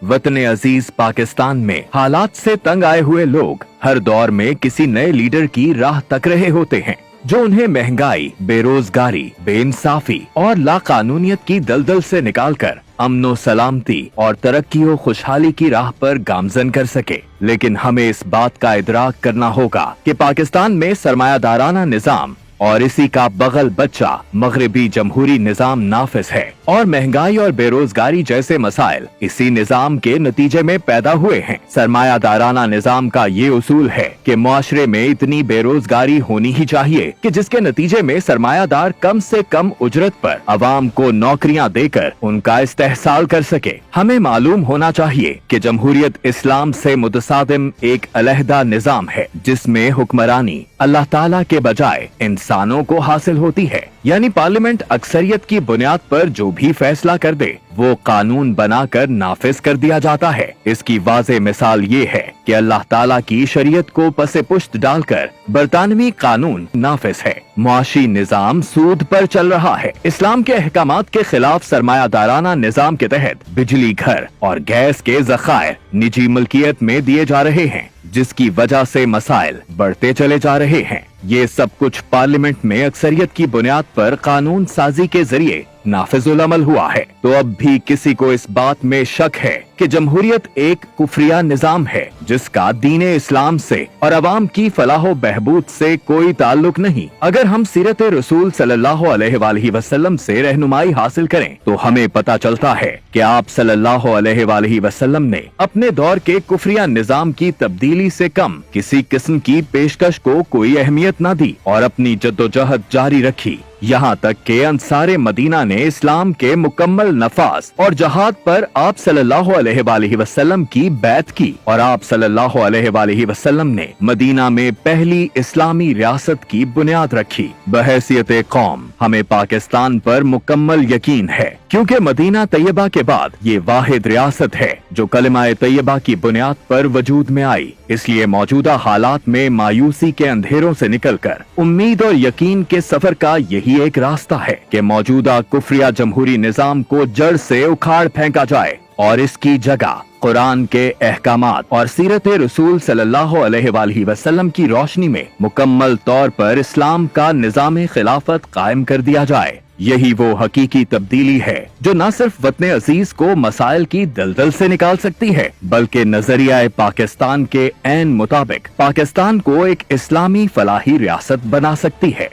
वतन अजीज पाकिस्तान में हालात से तंग आए हुए लोग हर दौर में किसी नए लीडर की राह तक रहे होते हैं जो उन्हें महंगाई, बेरोजगारी, बेइंसाफी और लाकानूनियत की दलदल से निकालकर अमनो सलामती और तरक्की और खुशहाली की राह पर गामजन कर सके। लेकिन हमें इस बात का इदराक करना होगा कि पाकिस्तान में सरमायादाराना निजाम और इसी का बगल बच्चा मगरबी जमहूरी निजाम नाफिज है और महंगाई और बेरोजगारी जैसे मसाइल इसी निजाम के नतीजे में पैदा हुए हैं। सरमायादाराना निजाम का ये उसूल है कि मुआशरे में इतनी बेरोजगारी होनी ही चाहिए कि जिसके नतीजे में सरमायादार कम से कम उजरत पर अवाम को नौकरियां देकर उनका इस्तेहसाल कर सके। हमें मालूम होना चाहिए कि जमहूरियत इस्लाम से मुतसादिम एक अलहदा निजाम है जिसमें हुक्मरानी अल्लाह ताला के बजाय इंसानों को हासिल होती है, यानी पार्लियामेंट अक्सरियत की बुनियाद पर जो भी फैसला कर दे वो कानून बनाकर नाफिज कर दिया जाता है। इसकी वाज़ेह मिसाल ये है कि अल्लाह ताला की शरीयत को पसे पुश्त डालकर बरतानवी कानून नाफिज है। मुआशी निजाम सूद पर चल रहा है। इस्लाम के अहकामात के खिलाफ सरमायादाराना निजाम के तहत बिजली, घर और गैस के ज़खायर निजी मिल्कियत में दिए जा रहे हैं, जिसकी वजह से मसाइल बढ़ते चले जा रहे हैं। ये सब कुछ पार्लियामेंट में अक्सरियत की बुनियाद पर कानून साजी के जरिए नाफिजुल अमल हुआ है। तो अब भी किसी को इस बात में शक है कि जमहूरियत एक कुफरिया निजाम है जिसका दीने इस्लाम से और अवाम की फलाह बहबूद से कोई ताल्लुक नहीं। अगर हम सीरत रसूल सल्लल्लाहु अलैहि वसल्लम से रहनुमाई हासिल करें तो हमें पता चलता है कि आप सल्लल्लाहु अलैहि वसल्लम ने अपने दौर के कुफरिया निजाम की तब्दीली से कम किसी किस्म की पेशकश को कोई अहमियत न दी और अपनी जद्दोजहद जारी रखी। यहाँ तक के अंसारे मदीना ने इस्लाम के मुकम्मल नफाज और जहाद पर आप सल्लल्लाहु अलैहि वसल्लम की बैत की और आप सल्लल्लाहु अलैहि वसल्लम ने मदीना में पहली इस्लामी रियासत की बुनियाद रखी। बहैसियत कौम हमें पाकिस्तान पर मुकम्मल यकीन है क्योंकि मदीना तैयबा के बाद ये वाहिद रियासत है जो कलिमा तैयबा की बुनियाद पर वजूद में आई। इसलिए मौजूदा हालात में मायूसी के अंधेरों से निकलकर उम्मीद और यकीन के सफर का यही एक रास्ता है कि मौजूदा कुफरिया जमहूरी निजाम को जड़ से उखाड़ फेंका जाए और इसकी जगह कुरान के अहकामात और सीरत रसूल सल्लल्लाहु अलैहि वसल्लम की रोशनी में मुकम्मल तौर पर इस्लाम का निजाम खिलाफत कायम कर दिया जाए। यही वो हकीकी तब्दीली है जो न सिर्फ वतन अजीज को मसाइल की दलदल से निकाल सकती है बल्कि नजरिया पाकिस्तान के ऐन मुताबिक पाकिस्तान को एक इस्लामी फलाही रियासत बना सकती है।